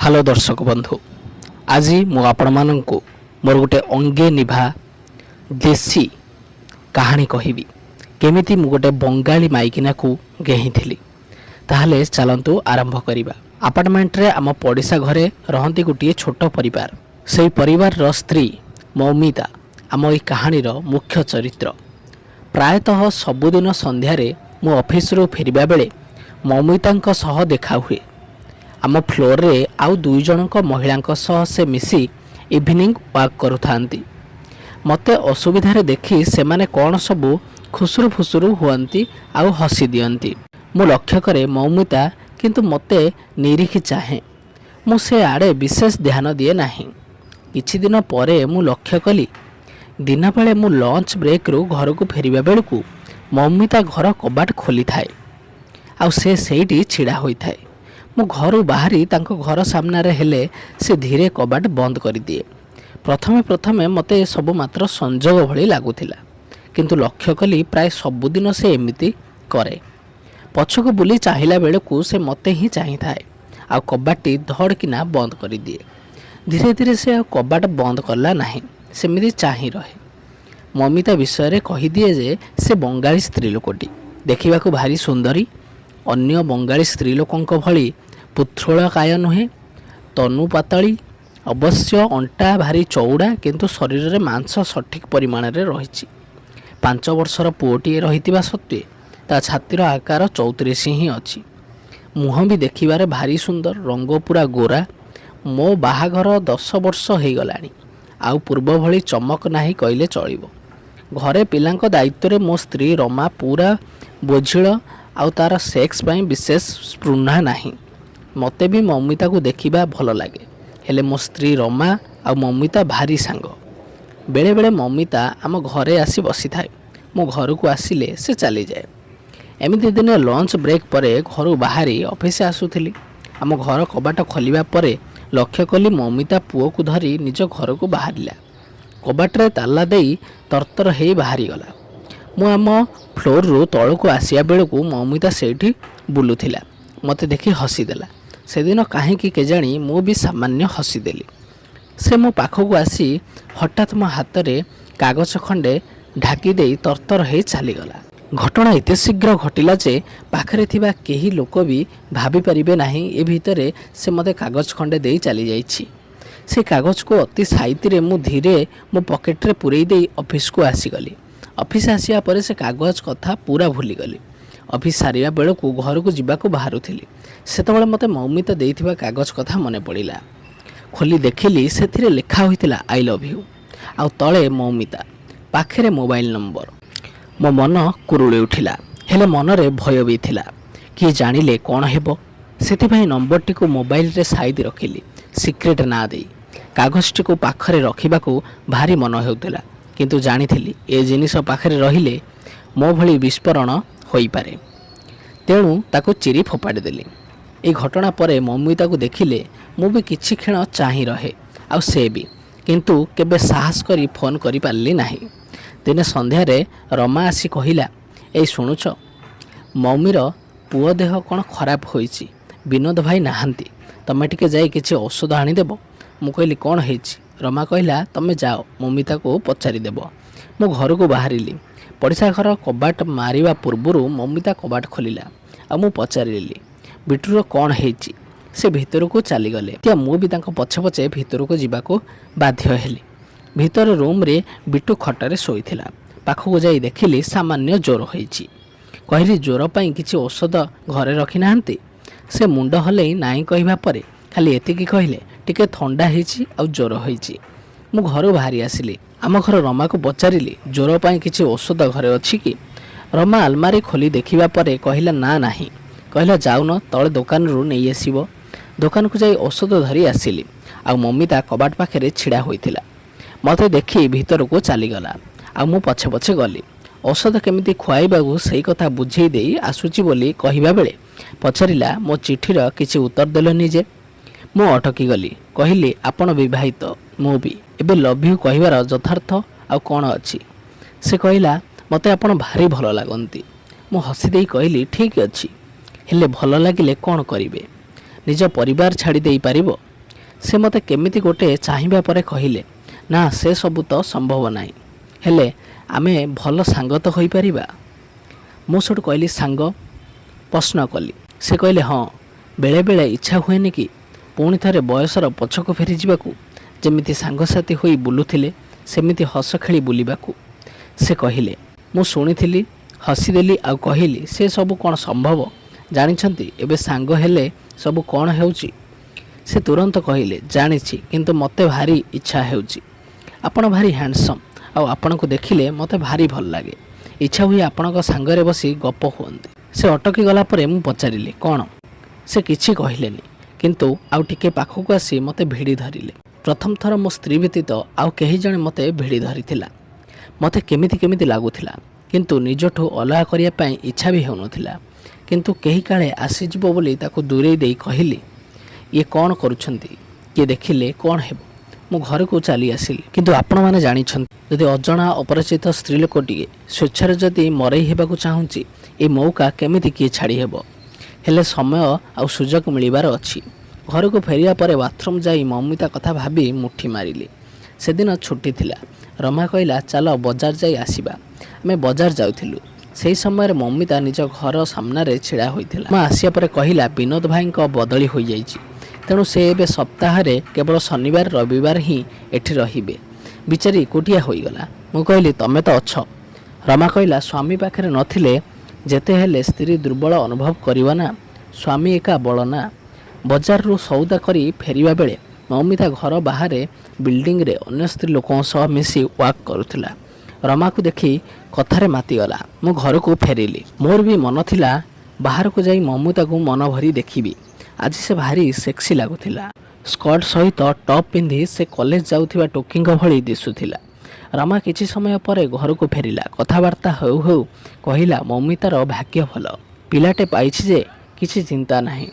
Hello दर्शक बंधु, आज मु आपण मानंकु मोर गोटे अंगे निभा देसी कहानी कहिबी केमिति मु गोटे बंगाली माइकिना को गेही थिली। ताहले चलंतु आरंभ करिबा। अपार्टमेंट रे आम पड़िसा घरे रहंती गोटे छोट परिवार। सेही परिवार रो स्त्री मौमिता आम ई कहानी रो मुख्य चरित्र। प्रायतः सबुदिन संध्यारे मु ऑफिस रो फेरिबा बेले मौमितांक सह देखा हुए। आम फ्लोर रे आउ दुई जनक महिलांक सह से मिसी इवनिंग वाक करुथांती। मते असुविधारे देखि सेमाने कौन सबु खुसुरु फुसुरु हुअंती आउ हसी दियंती। मु लक्ष्य करे मौमिता किंतु मते निरीखी चाहे। मु से आड़े विशेष ध्यान दिए नाही। किछि दिन परे मु लक्ष्य कली दिन बेले मु लंच ब्रेक रु घर को फेरिबा बेलकु मौमिता घर कबाट खोली थाए आउ से सेठी छिड़ा होई थाए। मु घर बाहरी तांको घर सामने हेले से धीरे कबाट बंद कर दिए। प्रथमे प्रथमे मते सब मात्र संजोग भली लागुथिला, किंतु लक्ष्य कली प्राय सबुदिन से एमिति करे। पछको बुली चाहिला बेलकु से मते ही चाहि थाए आ कबाटी धड़किना बंद कर दिए। धीरे धीरे से कबाट बंद करला नाही, सेमिति चाहि रहे। ममिता विषय रे कहि दिए जे से बंगाली स्त्री लोकटी, देखिबाकू भारी सुंदरी। अन्य बंगाली स्त्री लोकंक भली पुत्रोळ काय नुहे, तनु पातली। अवश्य अंटा भारी चौड़ा, किंतु शरीर रे मांस सठिक परिमाण रे रहिछि। 5 वर्षर पुओटी रहितिबा सत्वे ता छातीर आकार 34 ही अछि। मुह भी देखिबारे भारी सुंदर, रंग पूरा गोरा। मो बाहाघर 10 वर्ष हो गलानी, आउ पूर्व भली चमक नाही कहले चलिबो। घरे पिलांक दायित्व रे मो स्त्री रमा पूरा बोझिल आउ तार सेक्स पाई विशेष स्पृहा नाही। मते भी ममिता को देखिबा भल लागे, हेले मो स्त्री रमा आउ ममिता भारी सांग। बेले बेले ममिता आम घरे आसी बसी थाए। मो घर को आसिले से चली जाए। एमिति दिने लंच ब्रेक परे घर बाहरी ऑफिस आसुथिली। आम घर कबाट खोलिबा परे लक्ष्य कली ममिता पुओ को धरी निज घर को बाहरिला। कबाटरे ताला देई तरतर हेई बाहरी गला। मु आम फ्लोर रु तल को आसिया बेलू ममिता सेठी बुलुथिला। मते देखि हसी देला। से दिन काहे कि केजाणी मु भी सामान्य हसी देली। से मो पाखक आसी हठात मो हाथ रे कागज खंडे ढाकी देई तरतर हेई चलीगला। घटना एते शीघ्र घटिला जे पाखरे थिबा केही लोक भी भाभी परिबे नाही ए भितरे से मते कागज खंडे देई चली जाईछि। से कागज को अति साइती रे मु धीरे मो पॉकेट रे पुरेई देई ऑफिस को आसी गली। ऑफिस आसिया परे से कागज कथा पूरा भूली गली। ऑफिस सारिया बेलू घर को जीवाको बाहरुथिली। सेतबेले मते मौमिता देइथिबा कागज कथा मने पड़िला। खोली देखिली सेथिरे लेखा होइतिला आई लव यू आउ तळे मौमिता पाखरे मोबाइल नंबर। मो मन कुरुळे उठिला, हेले मनरे भय भी थिला कि जानिले कोन हेबो। सेथिभाई नंबरटी को मोबाइल रे साइड रखिली सिक्रेट ना देई। कागजटी को पाखरे रखिबाको भारी मन हेउतिला, किंतु जानिथिली ए जिनिस पाखरे रहिले मो भली विस्फोरण होई पारे। तेणु ताको चिरी फोपाड़ी देली। ए घटना परे ममिता को देखिले मु भी किछि क्षण चाहि रहे आ से भी, किंतु केबे साहस करी फोन करि पारली नाही। दिने संध्यारे रमा आसी कहिला, ए शुणुछ मम्मीर पुओ देह कौन खराब होइछि, विनोद भाई नाहांती, तमे टिके जाई किछि औषध आनी देबो। मु कहली कोन हेछि। रमा कहला तमे जाओ ममिता को पचारि देबो। मु घर को बाहरिली। पड़िसा घर कबाट मारिबा पूर्वरु ममिता कबाट खोलिला आ मु पचारिली बिटुर कौन हेछि। से भितर को चली गले। त्या मु भी तांको पछे पछे भितर को जीवाको बाध्य हेली। भितर रूम रे बिटु खटरे सोईथिला। पाखको जाई देखिली सामान्य ज्वर होईछि। कहली ज्वर पाई किछि औषध घरे रखि नाहंती। से मुंड हले नाई कहिबा परे खाली एतिकी कहले टिके ठंडा हेछि आ ज्वर होईछि। मु घर बाहरी आसिली। आम घर रमा को पचारिली ज्वर पाई किछि औषध घरे अछि कि। रमा अलमारी खोली देखिबा परे कहिला ना नाही। कहला जाउन तळे दुकान रु नै आसीबो। दुकान को जाई औषध धरी आसिली। आ ममिता कबाट पाखरे छिड़ा होइथिला। मते देखि भीतर को चली गला आ मु पछे पछे गली। औषध केमिति खुआइबागु सेई कथा बुझेई देई आसुची बोली कहिबा बेले पचारिला मो चिठीर किछि उत्तर देलनि जे। मु अटकी गली। कहली आपण विवाहित, मु भी। एबे लव यू कहिबार यथार्थ आ कोन अछि। से कहिला मते आपण भारी भल लागंती। मु हसी देई कहली ठीक अछि, हेले भल लागिले कोन करिवे, निज परिवार छाड़ी देई पारिबो। ସେ ମୋତେ କେମିତି ଗୋଟେ ଚାହିଁବା ପରେ କହିଲେ, ନା ସେ ସବୁ ତ ସମ୍ଭବ ନାହିଁ, ହେଲେ ଆମେ ଭଲ ସାଙ୍ଗ ତ ହୋଇପାରିବା। ମୁଁ ସେଠୁ କହିଲି, ସାଙ୍ଗ? ପ୍ରଶ୍ନ କଲି। ସେ କହିଲେ, ହଁ, ବେଳେବେଳେ ଇଚ୍ଛା ହୁଏନି କି ପୁଣି ଥରେ ବୟସର ପଛକୁ ଫେରିଯିବାକୁ, ଯେମିତି ସାଙ୍ଗସାଥି ହୋଇ ବୁଲୁଥିଲେ ସେମିତି ହସ ଖେଳି ବୁଲିବାକୁ। ସେ କହିଲେ। ମୁଁ ଶୁଣିଥିଲି, ହସିଦେଲି ଆଉ କହିଲି, ସେ ସବୁ କ'ଣ ସମ୍ଭବ? ଜାଣିଛନ୍ତି ଏବେ ସାଙ୍ଗ ହେଲେ ସବୁ କ'ଣ ହେଉଛି? ସେ ତୁରନ୍ତ କହିଲେ, ଜାଣିଛି, କିନ୍ତୁ ମୋତେ ଭାରି ଇଚ୍ଛା ହେଉଛି। ଆପଣ ଭାରି ହ୍ୟାଣ୍ଡସମ୍, ଆଉ ଆପଣଙ୍କୁ ଦେଖିଲେ ମୋତେ ଭାରି ଭଲ ଲାଗେ। ଇଚ୍ଛା ହୁଏ ଆପଣଙ୍କ ସାଙ୍ଗରେ ବସି ଗପ ହୁଅନ୍ତି। ସେ ଅଟକି ଗଲା ପରେ ମୁଁ ପଚାରିଲି, କ'ଣ? ସେ କିଛି କହିଲେନି, କିନ୍ତୁ ଆଉ ଟିକେ ପାଖକୁ ଆସି ମୋତେ ଭିଡ଼ି ଧରିଲେ। ପ୍ରଥମ ଥର ମୋ ସ୍ତ୍ରୀ ବ୍ୟତୀତ ଆଉ କେହି ଜଣେ ମୋତେ ଭିଡ଼ି ଧରିଥିଲା। ମୋତେ କେମିତି ଲାଗୁଥିଲା, କିନ୍ତୁ ନିଜଠୁ ଅଲଗା କରିବା ପାଇଁ ଇଚ୍ଛା ବି ହେଉନଥିଲା। କିନ୍ତୁ କେହି କାଳେ ଆସିଯିବ ବୋଲି ତାକୁ ଦୂରେଇ ଦେଇ କହିଲି, ଇଏ କ'ଣ କରୁଛନ୍ତି? କିଏ ଦେଖିଲେ କ'ଣ ହେବ? ମୁଁ ଘରକୁ ଚାଲି ଆସିଲି। କିନ୍ତୁ ଆପଣମାନେ ଜାଣିଛନ୍ତି, ଯଦି ଅଜଣା ଅପରିଚିତ ସ୍ତ୍ରୀ ଲୋକଟିଏ ସ୍ୱେଚ୍ଛାରେ ଯଦି ମରେଇ ହେବାକୁ ଚାହୁଁଛି, ଏ ମୌକା କେମିତି କିଏ ଛାଡ଼ି ହେବ? ହେଲେ ସମୟ ଆଉ ସୁଯୋଗ ମିଳିବାର ଅଛି। ଘରକୁ ଫେରିବା ପରେ ବାଥରୁମ୍ ଯାଇ ମମିତା କଥା ଭାବି ମୁଠି ମାରିଲି। ସେଦିନ ଛୁଟି ଥିଲା। ରମା କହିଲା, ଚାଲ ବଜାର ଯାଇ ଆସିବା। ଆମେ ବଜାର ଯାଉଥିଲୁ। ସେହି ସମୟରେ ମମିତା ନିଜ ଘର ସାମ୍ନାରେ ଛିଡ଼ା ହୋଇଥିଲା। ମା ଆସିବା ପରେ କହିଲା, ବିନୋଦ ଭାଇଙ୍କ ବଦଳି ହୋଇଯାଇଛି, ତେଣୁ ସେ ଏବେ ସପ୍ତାହରେ କେବଳ ଶନିବାର ରବିବାର ହିଁ ଏଠି ରହିବେ। ବିଚାରୀ ଏକୁଟିଆ ହୋଇଗଲା। ମୁଁ କହିଲି, ତମେ ତ ଅଛ। ରମା କହିଲା, ସ୍ୱାମୀ ପାଖରେ ନଥିଲେ ଯେତେ ହେଲେ ସ୍ତ୍ରୀ ଦୁର୍ବଳ ଅନୁଭବ କରିବ ନା। ସ୍ୱାମୀ ଏକା ବଳ ନା। ବଜାରରୁ ସଉଦା କରି ଫେରିବା ବେଳେ ମମିତା ଘର ବାହାରେ ବିଲ୍ଡିଂରେ ଅନ୍ୟ ସ୍ତ୍ରୀ ଲୋକଙ୍କ ସହ ମିଶି ୱାକ୍ କରୁଥିଲା। ରମାକୁ ଦେଖି କଥାରେ ମାତିଗଲା। ମୁଁ ଘରକୁ ଫେରିଲି। ମୋର ବି ମନ ଥିଲା ବାହାରକୁ ଯାଇ ମମିତାକୁ ମନ ଭରି ଦେଖିବି। ଆଜି ସେ ଭାରି ସେକ୍ସି ଲାଗୁଥିଲା। ସ୍କର୍ଟ ସହିତ ଟପ୍ ପିନ୍ଧି ସେ କଲେଜ ଯାଉଥିବା ଟୋକିଙ୍କ ଭଳି ଦିଶୁଥିଲା। ରମା କିଛି ସମୟ ପରେ ଘରକୁ ଫେରିଲା। କଥାବାର୍ତ୍ତା ହେଉ ହେଉ କହିଲା, ମମିତାର ଭାଗ୍ୟ ଭଲ, ପିଲାଟେ ପାଇଛି ଯେ କିଛି ଚିନ୍ତା ନାହିଁ।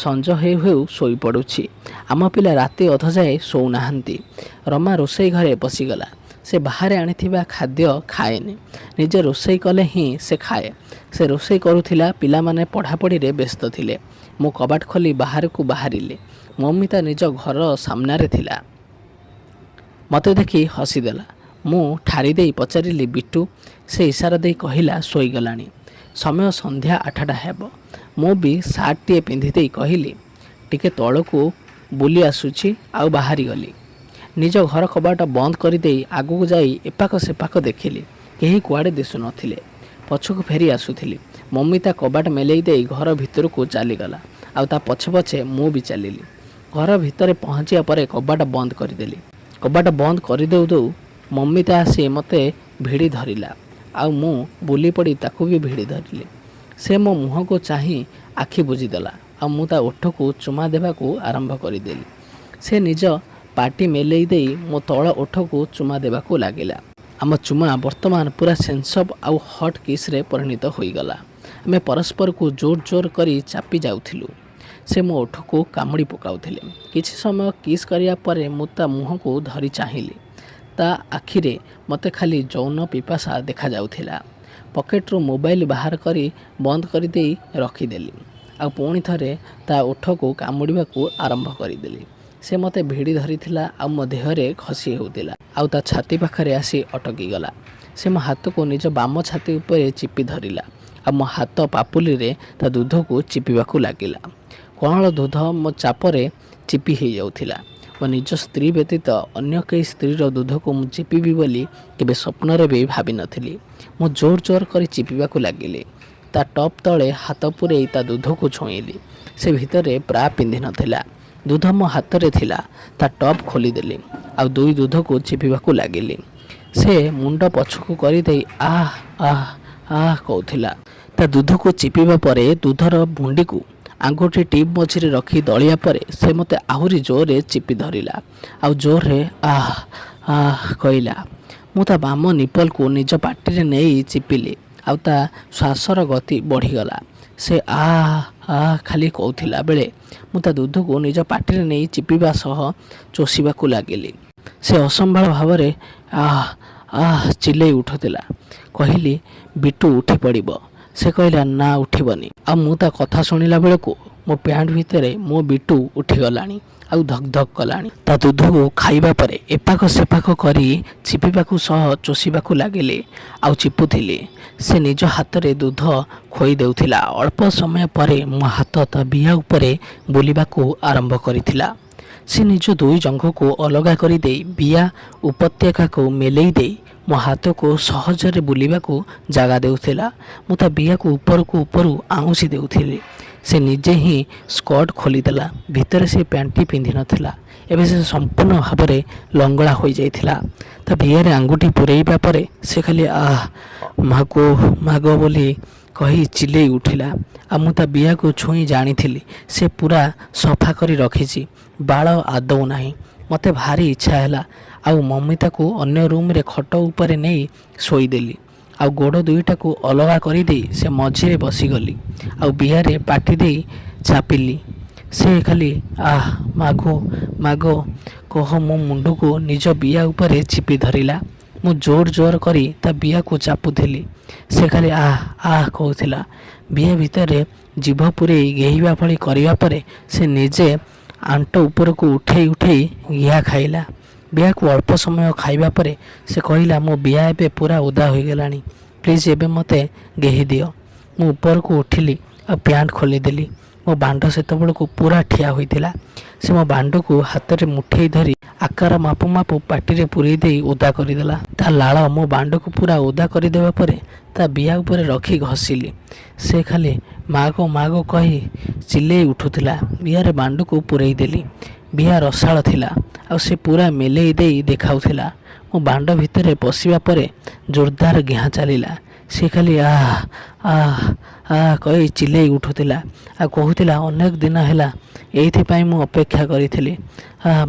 ସଞ୍ଜ ହେଉ ହେଉ ଶୋଇପଡ଼ୁଛି। ଆମ ପିଲା ରାତି ଅଧ ଯାଏ ଶୋଉନାହାନ୍ତି। ରମା ରୋଷେଇ ଘରେ ପଶିଗଲା। ସେ ବାହାରେ ଆଣିଥିବା ଖାଦ୍ୟ ଖାଏନି। ନିଜେ ରୋଷେଇ କଲେ ହିଁ ସେ ଖାଏ। ସେ ରୋଷେଇ କରୁଥିଲା। ପିଲାମାନେ ପଢ଼ାପଢ଼ିରେ ବ୍ୟସ୍ତ ଥିଲେ। ମୁଁ କବାଟ ଖୋଲି ବାହାରକୁ ବାହାରିଲି। ମମିତା ନିଜ ଘର ସାମ୍ନାରେ ଥିଲା। ମୋତେ ଦେଖି ହସିଦେଲା। ମୁଁ ଠାରି ଦେଇ ପଚାରିଲି, ବିଟୁ? ସେ ଇସାରା ଦେଇ କହିଲା, ଶୋଇଗଲାଣି। ସମୟ ସନ୍ଧ୍ୟା 8ଟା ହେବ। ମୁଁ ବି ସାର୍ଟଟିଏ ପିନ୍ଧିଦେଇ କହିଲି, ଟିକେ ତଳକୁ ବୁଲି ଆସୁଛି, ଆଉ ବାହାରିଗଲି। ନିଜ ଘର କବାଟ ବନ୍ଦ କରିଦେଇ ଆଗକୁ ଯାଇ ଏପାଖ ସେପାଖ ଦେଖିଲି। କେହି କୁଆଡ଼େ ଦିଶୁନଥିଲେ। ପଛକୁ ଫେରି ଆସୁଥିଲି। ମମିତା କବାଟ ମେଲେଇ ଦେଇ ଘର ଭିତରକୁ ଚାଲିଗଲା, ଆଉ ତା ପଛେ ପଛେ ମୁଁ ବି ଚାଲିଲି। ଘର ଭିତରେ ପହଞ୍ଚିବା ପରେ କବାଟ ବନ୍ଦ କରିଦେଲି। କବାଟ ବନ୍ଦ କରିଦେଉ ଦେଉ ମମିତା ଆସି ମୋତେ ଭିଡ଼ି ଧରିଲା, ଆଉ ମୁଁ ବୁଲି ପଡ଼ି ତାକୁ ବି ଭିଡ଼ି ଧରିଲି। ସେ ମୋ ମୁହଁକୁ ଚାହିଁ ଆଖି ବୁଜିଦେଲା, ଆଉ ମୁଁ ତା ଓଠକୁ ଚୁମା ଦେବାକୁ ଆରମ୍ଭ କରିଦେଲି। ସେ ନିଜ ପାଟି ମେଲେଇ ଦେଇ ମୋ ତଳ ଓଠକୁ ଚୁମା ଦେବାକୁ ଲାଗିଲା। ଆମ ଚୁମା ବର୍ତ୍ତମାନ ପୁରା ସେନ୍ସଅଫ୍ ଆଉ ହଟ୍ କିସ୍ରେ ପରିଣତ ହୋଇଗଲା। ଆମେ ପରସ୍ପରକୁ ଜୋର କରି ଚାପି ଯାଉଥିଲୁ। ସେ ମୋ ଓଠକୁ କାମୁଡ଼ି ପକାଉଥିଲେ। କିଛି ସମୟ କିସ୍ କରିବା ପରେ ମୁଁ ତା ମୁହଁକୁ ଧରି ଚାହିଁଲି। ତା ଆଖିରେ ମୋତେ ଖାଲି ଯୌନ ପିପାସା ଦେଖାଯାଉଥିଲା। ପକେଟରୁ ମୋବାଇଲ ବାହାର କରି ବନ୍ଦ କରିଦେଇ ରଖିଦେଲି, ଆଉ ପୁଣି ଥରେ ତା ଓଠକୁ କାମୁଡ଼ିବାକୁ ଆରମ୍ଭ କରିଦେଲି। ସେ ମୋତେ ଭିଡ଼ି ଧରିଥିଲା, ଆଉ ମୋ ଦେହରେ ଖସି ହେଉଥିଲା, ଆଉ ତା ଛାତି ପାଖରେ ଆସି ଅଟକିଗଲା। ସେ ମୋ ହାତକୁ ନିଜ ବାମ ଛାତି ଉପରେ ଚିପି ଧରିଲା, ଆଉ ମୋ ହାତ ପାପୁଲିରେ ତା ଦୁଧକୁ ଚିପିବାକୁ ଲାଗିଲା। କଅଁଳ ଦୁଧ ମୋ ଚାପରେ ଚିପି ହେଇଯାଉଥିଲା। ମୋ ନିଜ ସ୍ତ୍ରୀ ବ୍ୟତୀତ ଅନ୍ୟ କେହି ସ୍ତ୍ରୀର ଦୁଧକୁ ମୁଁ ଚିପିବି ବୋଲି କେବେ ସ୍ୱପ୍ନରେ ବି ଭାବିନଥିଲି। ମୁଁ ଜୋର କରି ଚିପିବାକୁ ଲାଗିଲି। ତା ଟପ୍ ତଳେ ହାତ ପୂରେଇ ତା ଦୁଧକୁ ଛୁଇଁଲି। ସେ ଭିତରେ ବ୍ରା ପିନ୍ଧିନଥିଲା। ଦୁଧ ମୋ ହାତରେ ଥିଲା। ତା ଟପ୍ ଖୋଲିଦେଲି, ଆଉ ଦୁଇ ଦୁଧକୁ ଚିପିବାକୁ ଲାଗିଲି। ସେ ମୁଣ୍ଡ ପଛକୁ କରିଦେଇ ଆଃ ଆଃ ଆଃ କହୁଥିଲା। ତା ଦୁଧକୁ ଚିପିବା ପରେ ଦୁଧର ବୁଣ୍ଡିକୁ ଆଙ୍ଗୁଠି ଟିପ୍ ମଝିରେ ରଖି ଦଳିବା ପରେ ସେ ମୋତେ ଆହୁରି ଜୋରରେ ଚିପି ଧରିଲା, ଆଉ ଜୋରରେ ଆଃ ଆଃ କହିଲା। ମୁଁ ତା ବାମ ନିପଲକୁ ନିଜ ପାଟିରେ ନେଇ ଚିପିଲି, ଆଉ ତା ଶ୍ୱାସର ଗତି ବଢ଼ିଗଲା। ସେ ଆଃ ଆଃ ଖାଲି କହୁଥିଲା ବେଳେ ମୁଁ ତା ଦୁଧକୁ ନିଜ ପାଟିରେ ନେଇ ଚିପିବା ସହ ଚୋଷିବାକୁ ଲାଗିଲି। ସେ ଅସମ୍ଭାଳ ଭାବରେ ଆଃ ଆଃ ଚିଲେଇ ଉଠୁଥିଲା। କହିଲି, ବିଟୁ ଉଠି ପଡ଼ିବ। ସେ କହିଲା, ନା ଉଠିବନି। ଆଉ ମୁଁ ତା କଥା ଶୁଣିଲା ବେଳକୁ ମୋ ପ୍ୟାଣ୍ଟ ଭିତରେ ମୋ ବିଟୁ ଉଠିଗଲାଣି, ଆଉ ଧକ୍ ଧକ୍ କଲାଣି। ତା ଦୁଧକୁ ଖାଇବା ପରେ ଏପାଖ ସେପାଖ କରି ଚିପିବାକୁ ସହ ଚୋଷିବାକୁ ଲାଗିଲେ ଆଉ ଚିପୁଥିଲେ। ସେ ନିଜ ହାତରେ ଦୁଧ ଖୋଇ ଦେଉଥିଲା। ଅଳ୍ପ ସମୟ ପରେ ମୋ ହାତ ତା ବିହା ଉପରେ ବୁଲିବାକୁ ଆରମ୍ଭ କରିଥିଲା। ସେ ନିଜ ଦୁଇ ଜଙ୍ଘକୁ ଅଲଗା କରିଦେଇ ବିଆ ଉପତ୍ୟକାକୁ ମେଲେଇ ଦେଇ ମୋ ହାତକୁ ସହଜରେ ବୁଲିବାକୁ ଜାଗା ଦେଉଥିଲା। ମୁଁ ତା ବିଆକୁ ଉପରୁ ଆଉଁସି ଦେଉଥିଲି। ସେ ନିଜେ ହିଁ ସ୍କର୍ଟ ଖୋଲିଦେଲା। ଭିତରେ ସେ ପ୍ୟାଣ୍ଟଟି ପିନ୍ଧିନଥିଲା। ଏବେ ସେ ସମ୍ପୂର୍ଣ୍ଣ ଭାବରେ ଲଙ୍ଗଳା ହୋଇଯାଇଥିଲା। ତା ବିଆରେ ଆଙ୍ଗୁଠି ପୂରେଇବା ପରେ ସେ ଖାଲି ଆଃ ମାଗ ବୋଲି କହି ଚିଲେଇ ଉଠିଲା। ଆଉ ମୁଁ ତା ବିଆକୁ ଛୁଇଁ ଜାଣିଥିଲି ସେ ପୁରା ସଫା କରି ରଖିଛି, ବାଳ ଆଦୌ ନାହିଁ। ମୋତେ ଭାରି ଇଚ୍ଛା ହେଲା ଆଉ ମମିତାକୁ ଅନ୍ୟ ରୁମ୍ରେ ଖଟ ଉପରେ ନେଇ ଶୋଇଦେଲି। ଆଉ ଗୋଡ଼ ଦୁଇଟାକୁ ଅଲଗା କରିଦେଇ ସେ ମଝିରେ ବସିଗଲି ଆଉ ବିହାରେ ପାଟି ଦେଇ ଚାପିଲି। ସେ ଖାଲି ଆଃ ମାଗ କହ ମୋ ମୁଣ୍ଡକୁ ନିଜ ବିଆ ଉପରେ ଚିପି ଧରିଲା। ମୁଁ ଜୋର କରି ତା ବିଆକୁ ଚାପୁଥିଲି। ସେ ଖାଲି ଆଃ କହୁଥିଲା। ବିଆ ଭିତରେ ଜିଭ ପୂରେଇ ଘେଇବା ଭଳି କରିବା ପରେ ସେ ନିଜେ ଆଣ୍ଟ ଉପରକୁ ଉଠେଇ ଘିଆ ଖାଇଲା। ବିଆକୁ ଅଳ୍ପ ସମୟ ଖାଇବା ପରେ ସେ କହିଲା, ମୋ ବିଆ ଏବେ ପୁରା ଓଦା ହୋଇଗଲାଣି, ପ୍ଲିଜ୍ ଏବେ ମୋତେ ଘେହି ଦିଅ। ମୁଁ ଉପରକୁ ଉଠିଲି ଆଉ ପ୍ୟାଣ୍ଟ ଖୋଲିଦେଲି। ମୋ ବାଣ୍ଡ ସେତେବେଳକୁ ପୁରା ଠିଆ ହୋଇଥିଲା। ସେ ମୋ ବାଣ୍ଡକୁ ହାତରେ ମୁଠେଇ ଧରି ଆକାର ମାପୁ ପାଟିରେ ପୂରେଇ ଦେଇ ଓଦା କରିଦେଲା। ତା ଲାଳ ମୋ ବାଣ୍ଡକୁ ପୁରା ଓଦା କରିଦେବା ପରେ ତା ବିଆ ଉପରେ ରଖି ଘଷିଲି। ସେ ଖାଲି ମାଗ କହି ଚିଲେଇ ଉଠୁଥିଲା। ବିଆରେ ବାଣ୍ଡକୁ ପୂରେଇ ଦେଲି। ବିଆ ରସାଳ ଥିଲା ଆଉ ସେ ପୁରା ମେଲେଇ ଦେଇ ଦେଖାଉଥିଲା। ମୋ ବାଣ୍ଡ ଭିତରେ ପଶିବା ପରେ ଜୋରଦାର ଘିଁ ଚାଲିଲା। ସେ ଖାଲି ଆଃ କହି ଚିଲେଇ ଉଠୁଥିଲା ଆଉ କହୁଥିଲା, ଅନେକ ଦିନ ହେଲା ଏଇଥିପାଇଁ ମୁଁ ଅପେକ୍ଷା କରିଥିଲି।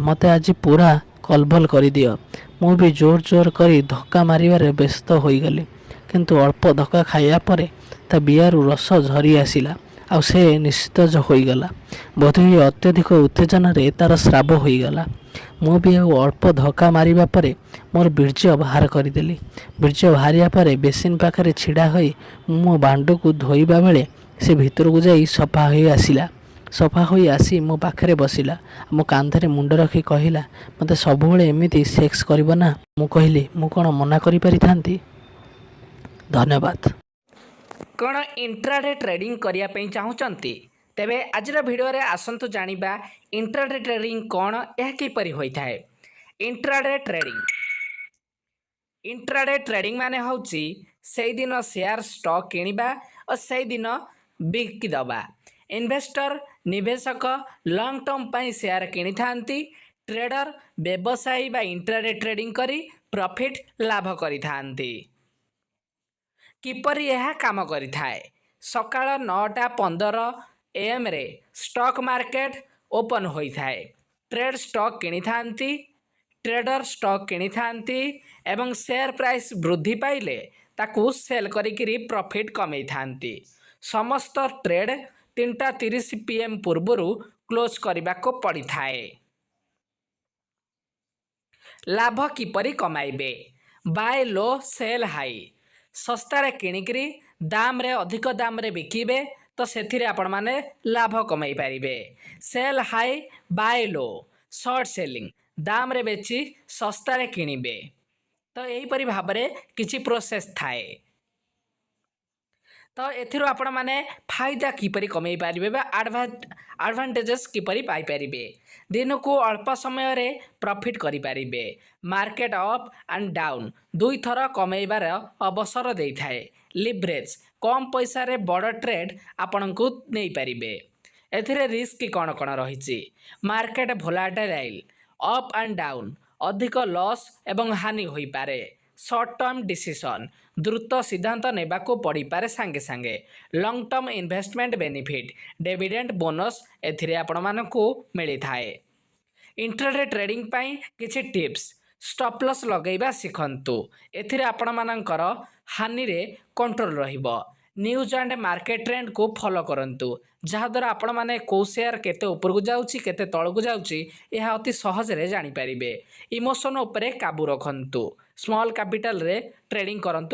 ମୋତେ ଆଜି ପୁରା କଲବଲ କରିଦିଅ। ମୁଁ ବି ଜୋର କରି ଧକ୍କା ମାରିବାରେ ବ୍ୟସ୍ତ ହୋଇଗଲି। କିନ୍ତୁ ଅଳ୍ପ ଧକ୍କା ଖାଇବା ପରେ ତା ବିଆରୁ ରସ ଝରି ଆସିଲା ଆଉ ସେ ନିସ୍ତେଜ ହୋଇଗଲା। ବୋଧହୁଏ ଅତ୍ୟଧିକ ଉତ୍ତେଜନାରେ ତାର ସ୍ରାବ ହୋଇଗଲା। ମୁଁ ବି ଆଉ ଅଳ୍ପ ଧକ୍କା ମାରିବା ପରେ ମୋର ବୀର୍ଯ୍ୟ ବାହାର କରିଦେଲି। ବୀର୍ଯ୍ୟ ବାହାରିବା ପରେ ବେସିନ୍ ପାଖରେ ଛିଡ଼ା ହୋଇ ମୁଁ ମୋ ବାଣ୍ଡକୁ ଧୋଇବା ବେଳେ ସେ ଭିତରକୁ ଯାଇ ସଫା ହୋଇ ଆସିଲା। ସଫା ହୋଇ ଆସି ମୋ ପାଖରେ ବସିଲା। ମୋ କାନ୍ଧରେ ମୁଣ୍ଡ ରଖି କହିଲା, ମୋତେ ସବୁବେଳେ ଏମିତି ସେକ୍ସ କରିବ ନା? ମୁଁ କହିଲି, ମୁଁ କ'ଣ ମନା କରିପାରିଥାନ୍ତି? ଧନ୍ୟବାଦ। କ'ଣ ଇଣ୍ଟ୍ରାଡେ ଟ୍ରେଡିଂ କରିବା ପାଇଁ ଚାହୁଁଛନ୍ତି? ତେବେ ଆଜିର ଭିଡ଼ିଓରେ ଆସନ୍ତୁ ଜାଣିବା ଇଣ୍ଟ୍ରାଡେ ଟ୍ରେଡିଂ କ'ଣ, ଏହା କିପରି ହୋଇଥାଏ। ଇଣ୍ଟ୍ରାଡେ ଟ୍ରେଡିଂ ମାନେ ହେଉଛି ସେଇଦିନ ସେୟାର ଷ୍ଟକ୍ କିଣିବା ଓ ସେଇଦିନ ବିକିଦେବା। ଇନଭେଷ୍ଟର ନିବେଶକ ଲଙ୍ଗ ଟର୍ମ ପାଇଁ ସେୟାର କିଣିଥାନ୍ତି। ଟ୍ରେଡର ବ୍ୟବସାୟୀ ବା ଇଣ୍ଟ୍ରାଡେ ଟ୍ରେଡିଂ କରି ପ୍ରଫିଟ୍ ଲାଭ କରିଥାନ୍ତି। କିପରି ଏହା କାମ କରିଥାଏ? ସକାଳ 9:15 AM ଷ୍ଟକ୍ ମାର୍କେଟ ଓପନ୍ ହୋଇଥାଏ। ଟ୍ରେଡ୍ ଷ୍ଟକ୍ କିଣିଥାନ୍ତି। ଟ୍ରେଡର ଷ୍ଟକ୍ କିଣିଥାନ୍ତି ଏବଂ ସେୟାର ପ୍ରାଇସ୍ ବୃଦ୍ଧି ପାଇଲେ ତାକୁ ସେଲ୍ କରିକିରି ପ୍ରଫିଟ୍ କମେଇଥାନ୍ତି। ସମସ୍ତ ଟ୍ରେଡ୍ 3:30 PM ପୂର୍ବରୁ କ୍ଲୋଜ୍ କରିବାକୁ ପଡ଼ିଥାଏ। ଲାଭ କିପରି କମାଇବେ? ବାଏ ଲୋ ସେଲ୍ ହାଇ। ଶସ୍ତାରେ କିଣିକିରି ଅଧିକ ଦାମରେ ବିକିବେ ତ ସେଥିରେ ଆପଣମାନେ ଲାଭ କମାଇ ପାରିବେ। ସେଲ୍ ହାଇ ବାଏ ଲୋ, ସର୍ଟ ସେଲିଂ, ଦାମରେ ବେଚି ଶସ୍ତାରେ କିଣିବେ। ତ ଏହିପରି ଭାବରେ କିଛି ପ୍ରୋସେସ୍ ଥାଏ। ତ ଏଥିରୁ ଆପଣମାନେ ଫାଇଦା କିପରି କମେଇ ପାରିବେ ବା ଆଡ଼ଭାଣ୍ଟେଜେସ୍ କିପରି ପାଇପାରିବେ? ଦିନକୁ ଅଳ୍ପ ସମୟରେ ପ୍ରଫିଟ୍ କରିପାରିବେ। ମାର୍କେଟ ଅପ୍ ଆଣ୍ଡ ଡାଉନ୍ ଦୁଇଥର କମେଇବାର ଅବସର ଦେଇଥାଏ। ଲିଭରେଜ୍, କମ୍ ପଇସାରେ ବଡ଼ ଟ୍ରେଡ୍ ଆପଣଙ୍କୁ ନେଇପାରିବେ। ଏଥିରେ ରିସ୍କ କ'ଣ ରହିଛି? Market volatile, up and down, ଅଧିକ ଲସ୍ ଏବଂ ହାନି ହୋଇପାରେ। ସର୍ଟ ଟର୍ମ ଡିସିସନ୍, ଦ୍ରୁତ ସିଦ୍ଧାନ୍ତ ନେବାକୁ ପଡ଼ିପାରେ ସାଙ୍ଗେ। Long term investment benefit, dividend bonus ଏଥିରେ ଆପଣମାନଙ୍କୁ ମିଳିଥାଏ। ଇଣ୍ଟ୍ରାଡେ ଟ୍ରେଡିଂ ପାଇଁ କିଛି ଟିପ୍ସ। ଷ୍ଟପ୍ ଲସ୍ ଲଗାଇବା ଶିଖନ୍ତୁ। ଏଥିରେ ଆପଣମାନଙ୍କର ହାନିରେ କଣ୍ଟ୍ରୋଲ ରହିବ। ନ୍ୟୁଜ୍ ଆଣ୍ଡ ମାର୍କେଟ ଟ୍ରେଣ୍ଡକୁ ଫଲୋ କରନ୍ତୁ, ଯାହାଦ୍ୱାରା ଆପଣମାନେ କେଉଁ ସେୟାର କେତେ ଉପରକୁ ଯାଉଛି କେତେ ତଳକୁ ଯାଉଛି ଏହା ଅତି ସହଜରେ ଜାଣିପାରିବେ। ଇମୋସନ୍ ଉପରେ କାବୁ ରଖନ୍ତୁ। ସ୍ମଲ୍ କ୍ୟାପିଟାଲରେ ଟ୍ରେଡିଂ କରନ୍ତୁ।